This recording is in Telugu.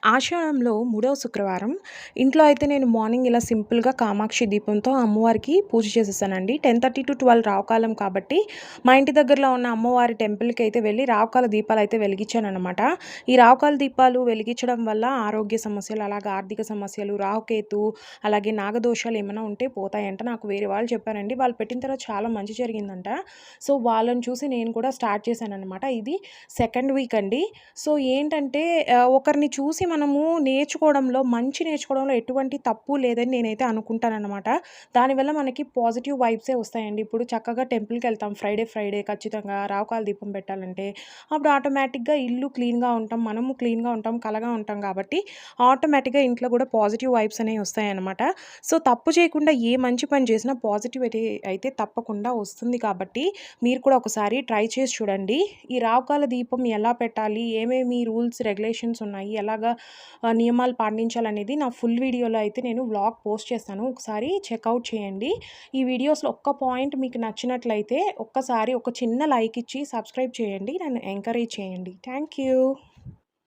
ఆషాఢంలో మూడవ శుక్రవారం ఇంట్లో అయితే నేను మార్నింగ్ ఇలా సింపుల్‌గా కామాక్షి దీపంతో అమ్మవారికి పూజ చేసేసానండి. 10:30-12 రావుకాలం కాబట్టి మా ఇంటి దగ్గరలో ఉన్న అమ్మవారి టెంపుల్‌కైతే వెళ్ళి రావుకాల దీపాలైతే వెలిగించాననమాట. ఈ రావుకాల దీపాలు వెలిగించడం వల్ల ఆరోగ్య సమస్యలు, అలాగే ఆర్థిక సమస్యలు, రాహుకేతు అలాగే నాగదోషాలు ఏమైనా ఉంటే పోతాయంట. నాకు వేరే వాళ్ళు చెప్పారండి. వాళ్ళు పెట్టిన తర్వాత చాలా మంచి జరిగిందంట. సో, వాళ్ళని చూసి నేను కూడా స్టార్ట్ చేశాననమాట. ఇది సెకండ్ వీక్ అండి. సో, ఏంటంటే ఒకరిని చూసి మనము నేర్చుకోవడంలో ఎటువంటి తప్పు లేదని నేనైతే అనుకుంటాననమాట. దానివల్ల మనకి పాజిటివ్ వైబ్సే వస్తాయండి. ఇప్పుడు చక్కగా టెంపుల్‌కెళ్తాం ఫ్రైడే ఖచ్చితంగా రావుకాల దీపం పెట్టాలంటే. అప్పుడు ఆటోమేటిక్‌గా ఇల్లు క్లీన్‌గా ఉంటాం. మనము క్లీన్‌గా ఉంటాం, కళగా ఉంటాం కాబట్టి ఆటోమేటిక్‌గా ఇంట్లో కూడా పాజిటివ్ వైబ్స్ అనేవి వస్తాయనమాట. సో, తప్పు చేయకుండా ఏ మంచి పని చేసినా పాజిటివిటీ అయితే తప్పకుండా వస్తుంది కాబట్టి మీరు కూడా ఒకసారి ట్రై చేసి చూడండి. ఈ రావుకాల దీపం ఎలా పెట్టాలి? ఏమేమి రూల్స్, రెగ్యులేషన్స్ ఉన్నాయి? ఎలాగా నియమాలు పాటించాలనేది నా ఫుల్ వీడియోలో అయితే నేను వ్లాగ్ పోస్ట్ చేస్తాను. ఒకసారి చెక్‌ఔట్ చేయండి. ఈ వీడియోస్‌లో ఒక్క పాయింట్ మీకు నచ్చినట్లయితే ఒక్కసారి ఒక చిన్న లైక్ ఇచ్చి సబ్స్క్రైబ్ చేయండి. నన్ను ఎంకరేజ్ చేయండి. Thank you.